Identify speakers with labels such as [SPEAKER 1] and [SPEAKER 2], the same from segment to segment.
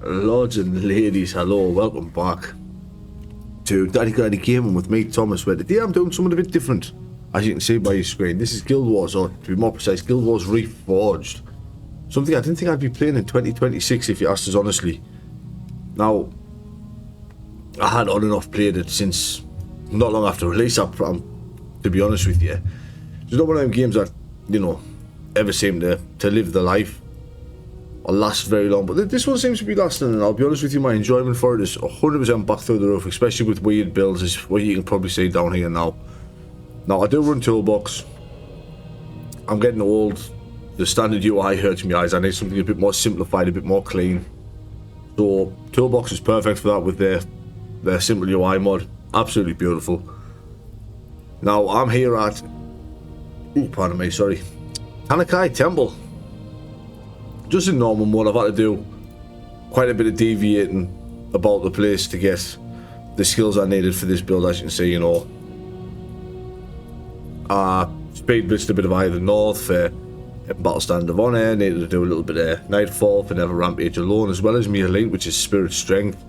[SPEAKER 1] Lords and ladies, hello, welcome back to Tahnakai Temple with me, Thomas, where today I'm doing something a bit different. As you can see by your screen, this is Guild Wars, or to be more precise, Guild Wars Reforged. Something I didn't think I'd be playing in 2026 if you asked us honestly. Now, I had on and off played it since not long after release, to be honest with you. It's not one of them games that, you know, ever seem to live the life or last very long, but this one seems to be lasting, and I'll be honest with you, my enjoyment for it is 100% back through the roof, especially with weird builds, is what you can probably see down here now. Now, I do run Toolbox. I'm getting old. The standard UI hurts my eyes. I need something a bit more simplified, a bit more clean. So, Toolbox is perfect for that with their simple UI mod. Absolutely beautiful. Now, I'm here at... pardon me, sorry. Tahnakai Temple. Just in normal mode, I've had to do quite a bit of deviating about the place to get the skills I needed for this build, as you can see, you know. Speed blitzed a bit of either north for Battle Stand of Honor, needed to do a little bit of Nightfall for Never Rampage Alone, as well as me elite, which is Spirit Strength,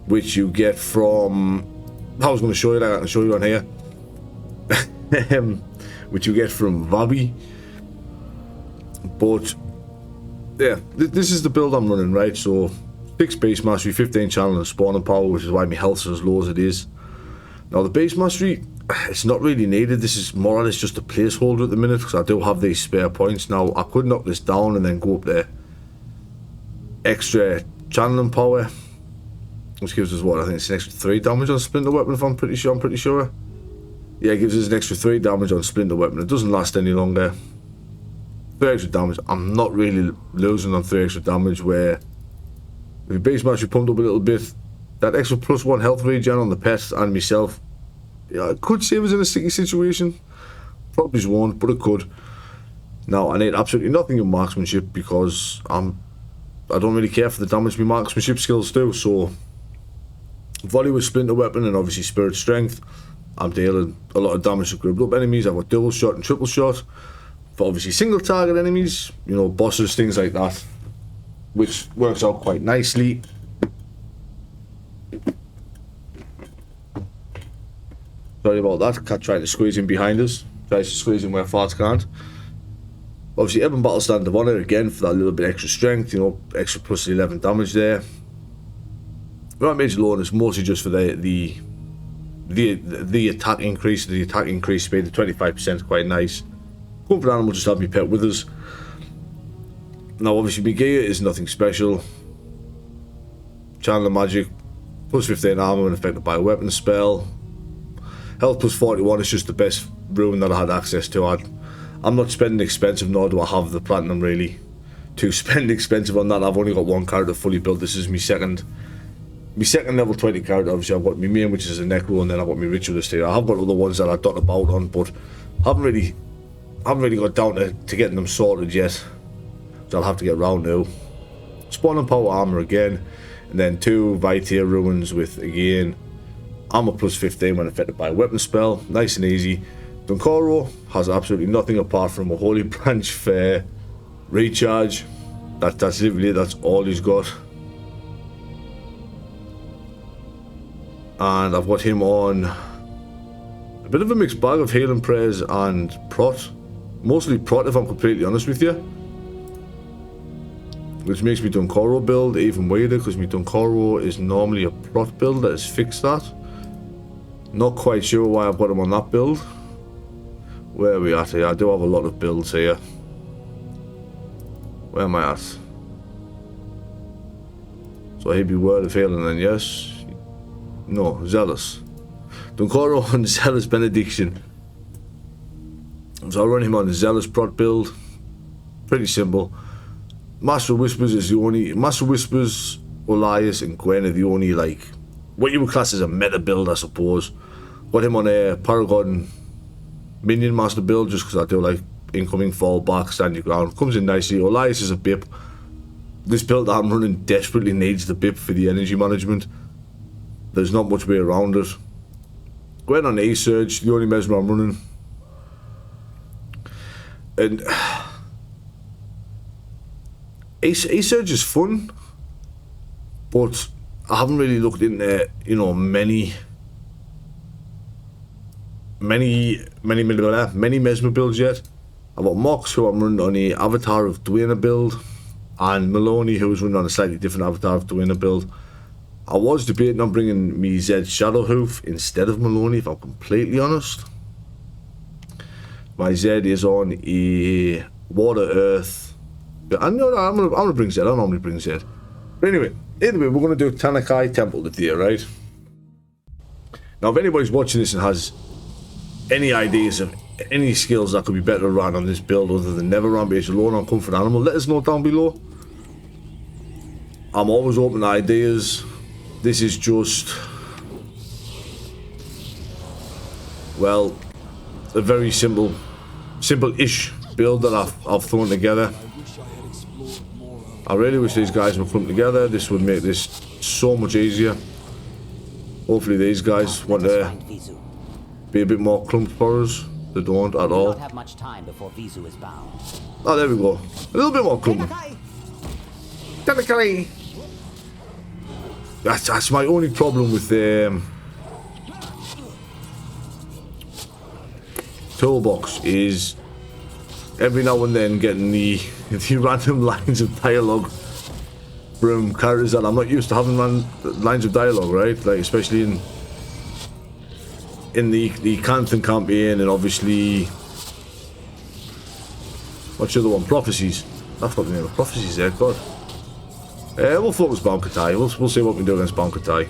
[SPEAKER 1] which you get from... I was going to show you that, I can show you on here. Which you get from Vabi. But yeah, this is the build I'm running, right? So 6 base mastery, 15 channel and spawning power, which is why my health's as low as it is. Now the base mastery, it's not really needed. This is more or less just a placeholder at the minute, because I do have these spare points. Now I could knock this down and then go up there extra channeling power, which gives us what, I think it's an extra 3 damage on splinter weapon, if I'm pretty sure. Yeah, it gives us an extra 3 damage on splinter weapon. It doesn't last any longer. 3 extra damage. I'm not really losing on 3 extra damage, where if your base mastery pumped up a little bit, that extra +1 health regen on the pet and myself, yeah, it could save us in a sticky situation. Probably won't, but it could. Now, I need absolutely nothing in marksmanship, because I don't really care for the damage my marksmanship skills do. So volley with splinter weapon and obviously spirit strength, I'm dealing a lot of damage to gripped up enemies. I've got double shot and triple shot for obviously single target enemies, you know, bosses, things like that, which works out quite nicely. Sorry about that, cat trying to squeeze in behind us, tries to squeeze in where farts can't. Obviously Ebon Battle Stand of Honor again for that little bit extra strength, you know, extra +11 damage there. Rampage alone is mostly just for the attack increase. The attack increase speed to 25% is quite nice. Comfort animal, just have me pet with us. Now obviously my gear is nothing special. Channel of magic, +15 armor when affected by a weapon spell. Health +41 is just the best rune that I had access to. I'm not spending expensive, nor do I have the platinum really to spend expensive on that. I've only got 1 character fully built. This is my second level 20 character. Obviously I've got my main, which is a Necro, and then I've got my Ritualist here. I have got other ones that I dot about on, but haven't really got down to getting them sorted yet, so I'll have to get round now. Spawning power armor again, and then 2 Vitae runes with again armor +15 when affected by a weapon spell. Nice and easy. Dunkoro has absolutely nothing apart from a Holy Branch for recharge. That's literally it. That's all he's got. And I've got him on a bit of a mixed bag of healing prayers and prot. Mostly prot, if I'm completely honest with you. Which makes me Dunkoro build even weirder, because my Dunkoro is normally a prot build that has fixed that. Not quite sure why I've got him on that build. Where are we at here? I do have a lot of builds here. Where am I at? So he'd be Word of Healing then, yes. No, Zealous. Dunkoro and Zealous Benediction. So I'll run him on the Zealous prot build. Pretty simple. Master Whispers is the only... Master Whispers, Olias and Gwen are the only, like, what you would class as a meta build, I suppose. Got him on a Paragon Minion Master build, just because I do like incoming, fall back, stand your ground. Comes in nicely. Olias is a BIP. This build that I'm running desperately needs the BIP for the energy management. There's not much way around it. Gwen on A-Surge, the only Mesmer I'm running. And A-Surge is fun. but I haven't really looked into, you know, many Mesmer builds yet. I've got Mox, who I'm running on the Avatar of Dwayne build, and Maloney, who's running on a slightly different Avatar of Dwayne build. I was debating on bringing me Zed Shadowhoof instead of Maloney, if I'm completely honest. My Zed is on a Water Earth. I know I'm gonna bring Zed. I don't normally bring Zed. But anyway, we're gonna do Tahnakai Temple today, right? Now, if anybody's watching this and has any ideas of any skills that could be better run on this build other than never rampage alone on comfort animal, let us know down below. I'm always open to ideas. This is just, well, a very simple-ish build that I've thrown together. I really wish these guys would come together. This would make this so much easier. Hopefully these guys want to be a bit more clumped for us. They don't at all.
[SPEAKER 2] Have much time before Vizu is bound.
[SPEAKER 1] Oh, there we go. A little bit more clumped. Tahnakai. That's my only problem with the toolbox, is every now and then getting the random lines of dialogue from characters that I'm not used to having lines of dialogue, right? Like especially in the Canthan campaign, and obviously what's the other one? Prophecies. That's not the name of Prophecies there, God. We'll focus Bankatai. We'll see what we can do against Bankatai.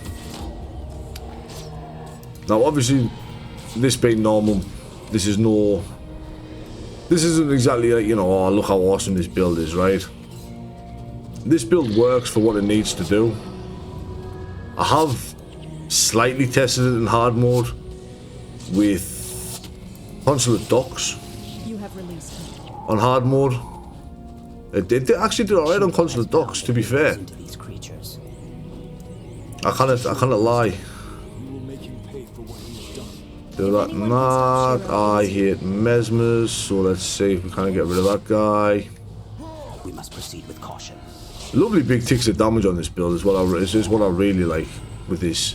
[SPEAKER 1] Now, obviously, this being normal, this isn't exactly like, you know, oh, look how awesome this build is, right? This build works for what it needs to do. I have slightly tested it in hard mode with Consulate Docks on hard mode. It actually did alright on Consulate Docks, to be fair. I cannot lie. Do that not. I hate Mesmers, so let's see if we kind of get rid of that guy.
[SPEAKER 2] We must proceed with caution.
[SPEAKER 1] Lovely big ticks of damage on this build is what I really like with this.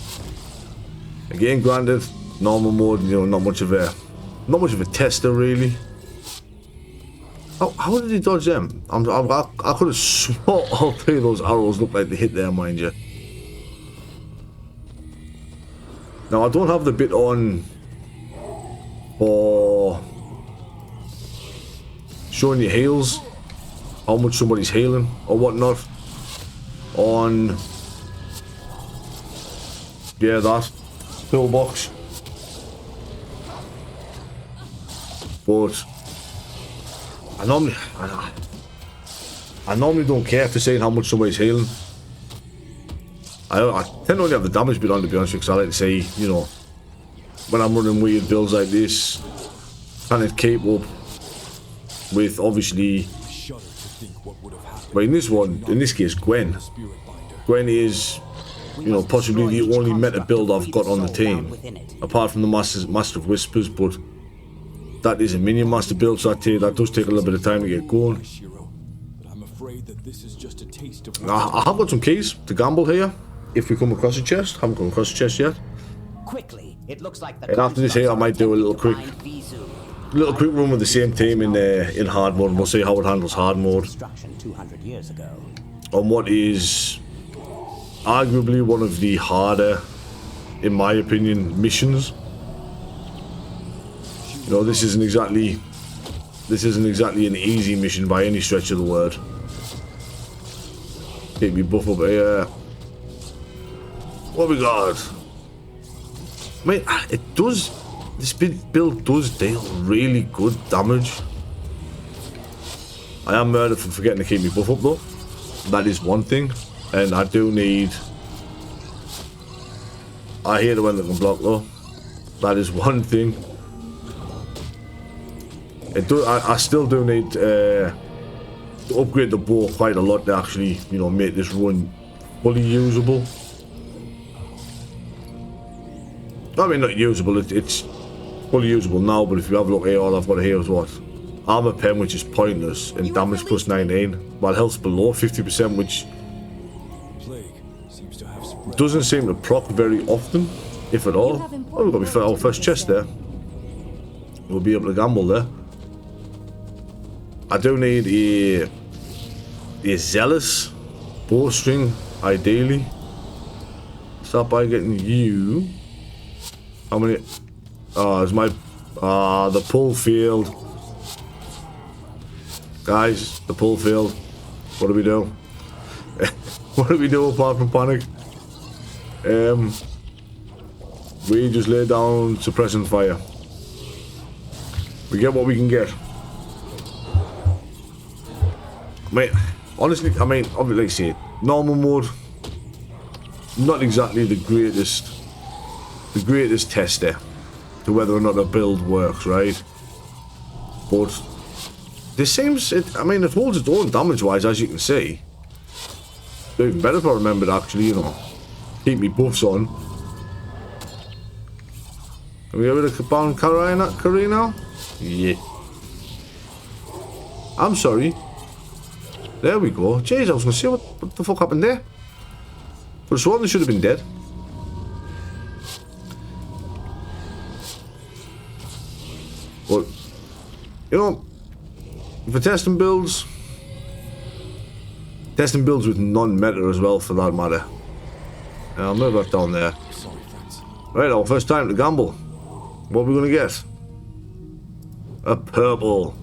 [SPEAKER 1] Again, granted, normal mode, you know, not much of a tester really. How did he dodge them? I could have swore all three of those arrows looked like they hit there, mind you. Now, I don't have the bit on for showing you heals, how much somebody's healing or whatnot on, yeah, that toolbox. But I normally don't care for saying how much somebody's healing. I tend to only have the damage bit on, to be honest, because I like to say, you know, when I'm running weird builds like this, kind of keep up with, obviously, well, in this case, Gwen. Gwen is, you know, possibly the only meta build I've got on the team, apart from the Master of Whispers, but that is a minion master build, so that does take a little bit of time to get going. I have got some keys to gamble here, if we come across a chest. Haven't come across a chest yet.
[SPEAKER 2] Quickly, it looks like the,
[SPEAKER 1] and after this here, I might do a little quick run with the same team in hard mode, and we'll see how it handles hard mode.
[SPEAKER 2] 200 years ago.
[SPEAKER 1] On what is arguably one of the harder, in my opinion, missions. You know, this isn't exactly an easy mission by any stretch of the word. Get me buff up here. What we got? Mate, this build does deal really good damage. I am murdered for forgetting to keep me buff up though. That is one thing. And I do need, I hate it when they can block though. That is one thing. I still do need to upgrade the bow quite a lot to actually, you know, make this run fully usable. I mean, not usable, it's fully usable now, but if you have a look here, all I've got here is what? Armor pen, which is pointless, and damage plus 19, while health's below 50%, which Doesn't seem to proc very often, if at all. Oh, we've got our first chest there. We'll be able to gamble there. I do need a zealous bowstring, ideally. Start by getting you. How many? Is my the pull field. Guys, the pull field. What do we do? What do we do apart from panic? We just lay down suppressing fire. We get what we can get. Mate, honestly, I mean, obviously, like I say, normal mode, not exactly the greatest tester to whether or not a build works, right? But this seems, I mean, it holds its own damage-wise, as you can see. Even better if I remembered, actually, you know, keep me buffs on. Can we get rid of Kabam Curry now? Yeah. I'm sorry. There we go. Jeez, I was gonna see what the fuck happened there. But sworn they should have been dead. But, you know, for testing builds with non-meta as well, for that matter. I'll move that down there. Right, our first time to gamble. What are we gonna get? A purple.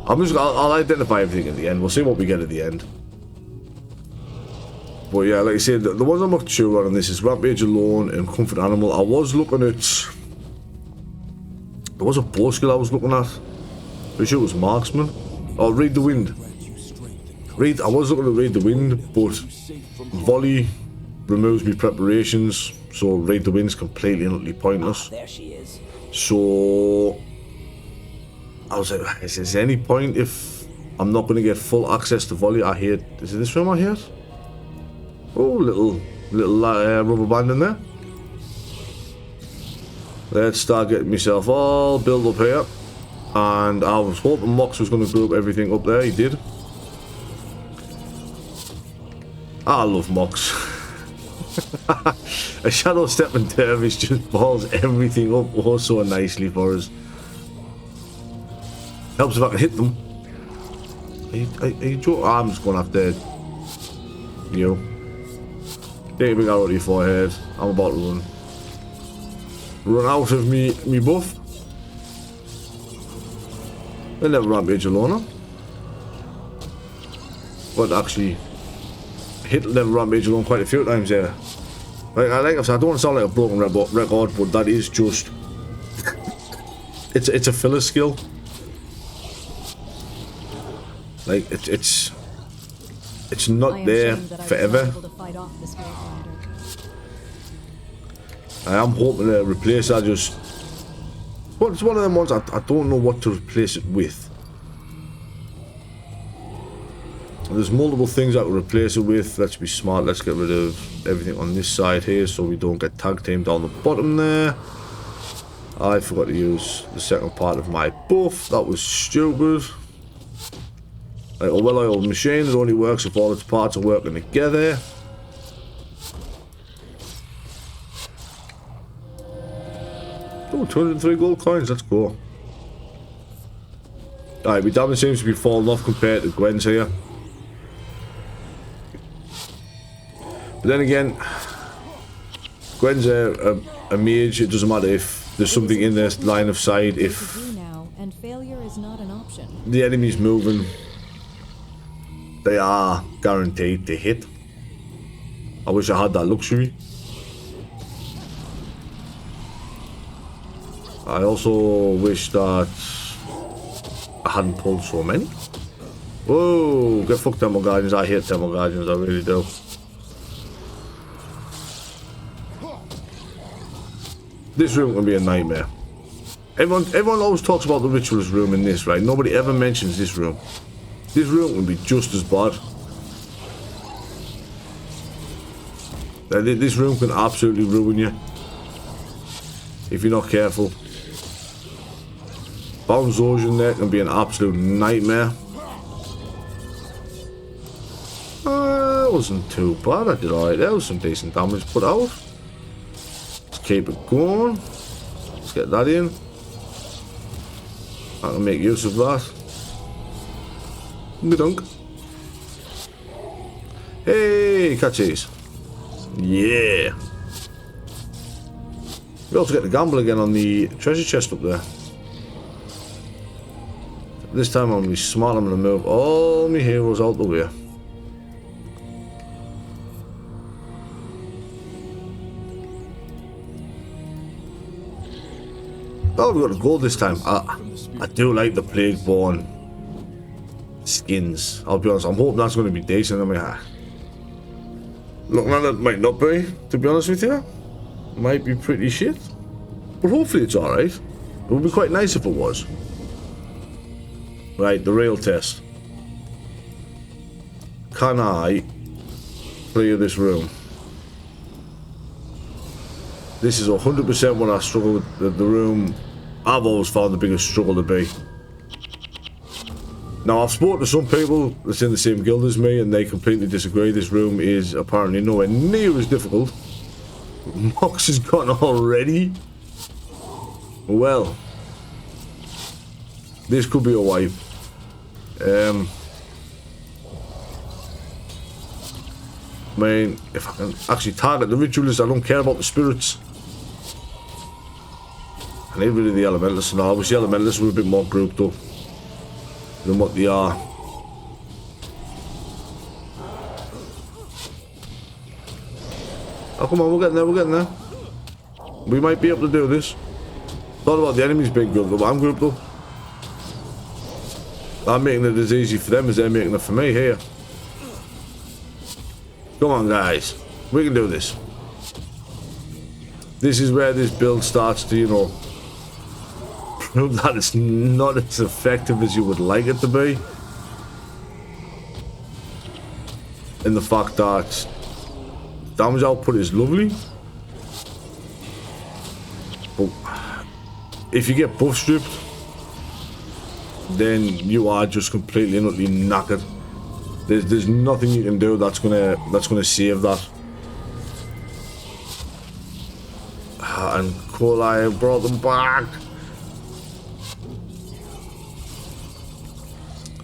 [SPEAKER 1] I'll identify everything at the end. We'll see what we get at the end. But yeah, like I said, the ones I'm not sure on this is Rampage alone and Comfort Animal. I was looking at... There was a bow skill I was looking at. Pretty sure it was Marksman. Oh, Read the Wind. I was looking at Read the Wind, but Volley removes me preparations, so Read the Wind's completely and utterly pointless.
[SPEAKER 2] There she is.
[SPEAKER 1] So I was like, is there any point if I'm not going to get full access to Volley? I hear, is it this room I hear? Oh, little rubber band in there. Let's start getting myself all built up here. And I was hoping Mox was going to group everything up there. He did. I love Mox. A Shadow Stepping Dervish just balls everything up oh so nicely for us. Helps if I can hit them. Are you joking? I'm just going after you. Take a big arrow to your forehead. I'm about to run out of me buff. They'll never Rampage alone. But actually hit level Rampage alone quite a few times there. Like I've said, I don't want to sound like a broken record, but that is just it's a filler skill. Like it's not there forever. I am hoping to replace that. Just it's one of them ones I don't know what to replace it with. There's multiple things I could replace it with. Let's be smart. Let's get rid of everything on this side here so we don't get tag teamed down the bottom there. I forgot to use the second part of my buff. That was stupid. Like a well-oiled machine, it only works if all its parts are working together. Oh, 203 gold coins, let's go. Alright, my damage seems to be falling off compared to Gwen's here. But then again, Gwen's a mage. It doesn't matter if there's something in their line of sight. If the enemy's moving, they are guaranteed to hit. I wish I had that luxury. I also wish that I hadn't pulled so many. Whoa, get fucked Temple Guardians. I hate Temple Guardians, I really do. This room can be a nightmare. Everyone always talks about the Ritualist room in this, right? Nobody ever mentions this room. This room can be just as bad. This room can absolutely ruin you if you're not careful. Bound Zosian there can be an absolute nightmare. that wasn't too bad. I did alright. There was some decent damage put out. Let's keep it going. Let's get that in. I can make use of that. Dunk. Hey, catch these. Yeah. We also get to gamble again on the treasure chest up there. This time I'm going to be smart. I'm going to move all my heroes out the way. Oh, we got the gold this time. I do like the Plagueborn skins. I'll be honest. I'm hoping that's going to be decent. I mean, looking at it, might not be. To be honest with you, might be pretty shit. But hopefully it's all right. It would be quite nice if it was. Right, the real test. Can I clear this room? This is 100% when I struggle with the room. I've always found the biggest struggle to be. Now, I've spoken to some people that's in the same guild as me, and they completely disagree. This room is apparently nowhere near as difficult. Mox has gone already. Well, this could be a wipe. I mean, if I can actually target the Ritualist, I don't care about the spirits. I need rid of the Elementalists now. I wish the Elementalists were a bit more grouped up than what they are. Oh, come on, we're getting there, we're getting there. We might be able to do this. Thought about the enemies being grouped up. I'm grouped up. I'm making it as easy for them as they're making it for me here. Come on, guys. We can do this. This is where this build starts to, you know, prove that it's not as effective as you would like it to be. And the fact that damage output is lovely. But if you get buff stripped, then you are just completely and utterly knackered. There's nothing you can do that's gonna save that. And Kolai brought them back.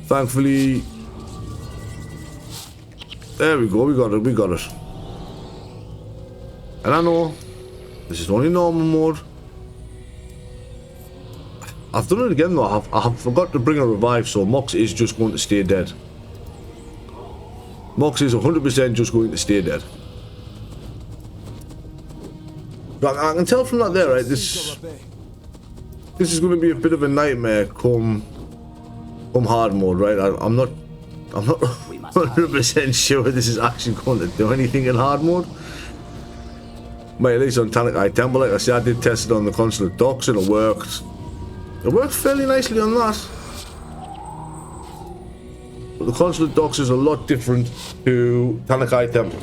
[SPEAKER 1] Thankfully, there we go. We got it. We got it. And I know this is only normal mode. I've done it again though. I forgot to bring a revive, so Mox is just going to stay dead. Mox is 100% just going to stay dead. But I can tell from that there, right? This is going to be a bit of a nightmare come hard mode, right? I'm not 100% sure this is actually going to do anything in hard mode. But at least on Tahnakai Temple, like I said, I did test it on the consulate docks and it worked. It worked fairly nicely on that. But the consulate docks is a lot different to Tahnakai Temple.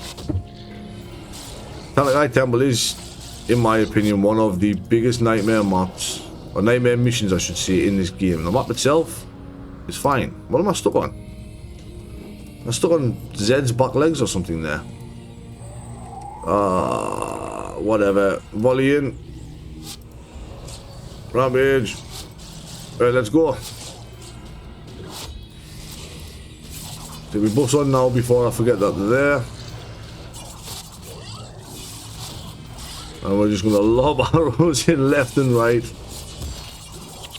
[SPEAKER 1] Tahnakai Temple is, in my opinion, one of the biggest nightmare maps, or nightmare missions I should say, in this game. The map itself is fine. What am I stuck on? I'm stuck on Zed's back legs or something there. Whatever. Volley in. Rampage. Right, let's go. Did we bust on now before I forget that they're there? And we're just going to lob arrows in left and right.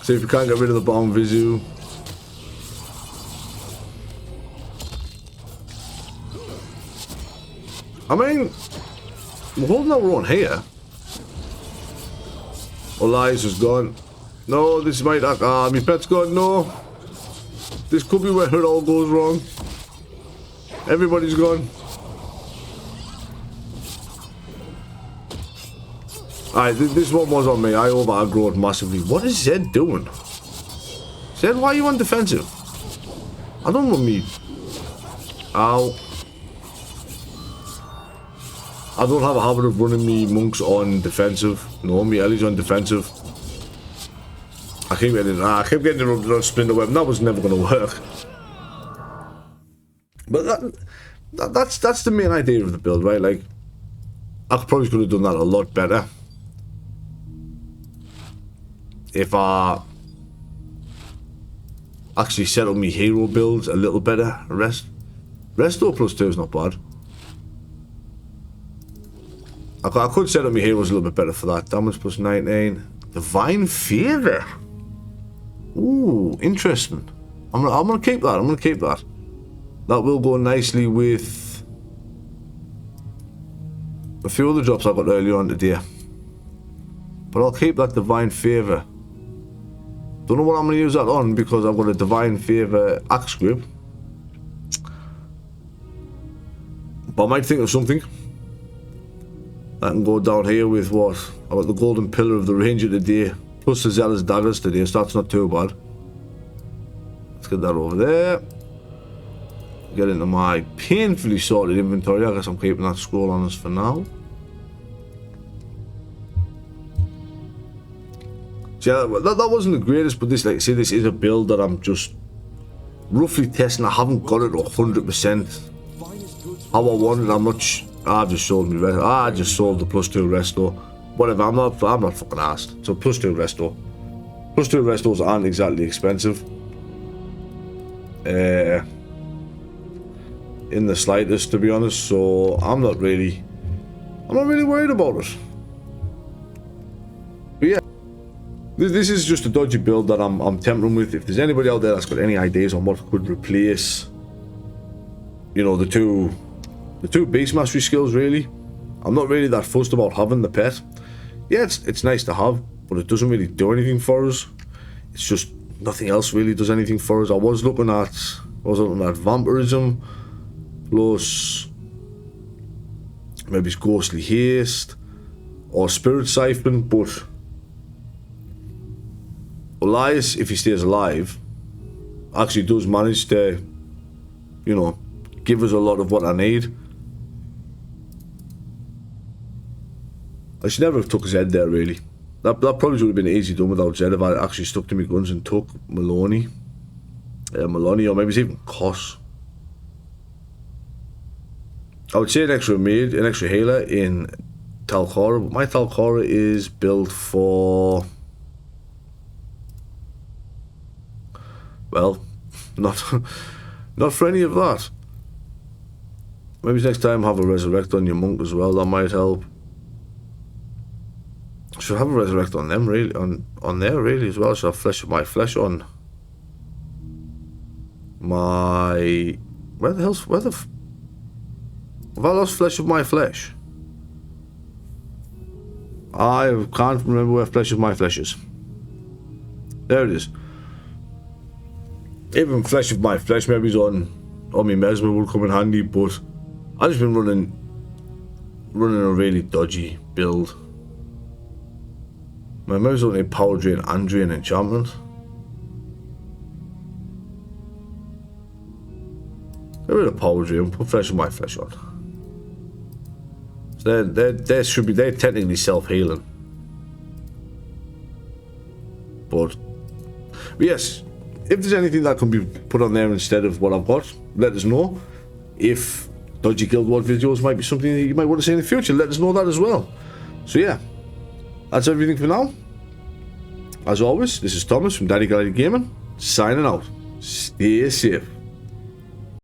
[SPEAKER 1] See if we can't get rid of the bomb Visu. I mean, we're holding our own here. Elias is gone. No, this might... my pet's gone. No. This could be where it all goes wrong. Everybody's gone. Alright, this one was on me. I over-aggroed massively. What is Zed doing? Zed, why are you on defensive? I don't want me... Ow. I don't have a habit of running me monks on defensive. No, me Ellie's on defensive. I keep getting interrupted on splinter web. That was never going to work. But that's the main idea of the build, right? Like, I probably could have done that a lot better if I actually set up my hero builds a little better. Resto plus 2 is not bad. I could set up my heroes a little bit better for that. Damage plus 19. Divine Favor. Ooh, interesting. I'm gonna keep that. I'm gonna keep that. That will go nicely with a few other drops I got earlier on today. But I'll keep that Divine Favor. Don't know what I'm gonna use that on because I've got a Divine Favor axe grip. But I might think of something. I can go down here with what? I got the Golden Pillar of the Ranger today, plus the Zealous Daggers today, so that's not too bad. Let's get that over there. Get into my painfully sorted inventory. I guess I'm keeping that scroll on us for now. So yeah, that wasn't the greatest, but this, like I say, this is a build that I'm just roughly testing. I haven't got it 100% how I want it. I'm not. I've just sold me. I just sold the plus 2 resto. Whatever. I'm not fucking asked. So plus 2 resto. Plus 2 restos aren't exactly expensive. In the slightest, to be honest. So I'm not really worried about it. But yeah, this is just a dodgy build that I'm tempering with. If there's anybody out there that's got any ideas on what could replace, you know, the two beast mastery skills, really, I'm not really that fussed about having the pet. Yeah, it's nice to have, but it doesn't really do anything for us. It's just nothing else really does anything for us. I was looking at vampirism plus maybe it's ghostly haste or spirit siphon, but Elias, if he stays alive, actually does manage to, you know, give us a lot of what I need. I should never have took Zed there, really. That probably would have been easy done without Zed if I actually stuck to my guns and took Maloney. Maloney, or maybe it's even Koss. I would say an extra maid, an extra healer in Talcora, but my Talcora is built for... well, not for any of that. Maybe next time have a resurrect on your monk as well, that might help. Should have a resurrect on them, really, on there really as well. Should have flesh of my flesh on my... have I lost flesh of my flesh? I can't remember where flesh of my flesh is. There it is. Even flesh of my flesh maybe is on my mesmer will come in handy, but I've just been running a really dodgy build. My mouse only power drain and drain enchantment. Get rid of power drain, put flesh of my flesh on. So they're technically self-healing. But yes, if there's anything that can be put on there instead of what I've got, let us know. If dodgy guild ward videos might be something that you might want to see in the future, let us know that as well. So yeah, that's everything for now. As always, this is Thomas from Tahnakai Gaming, signing out. Stay safe.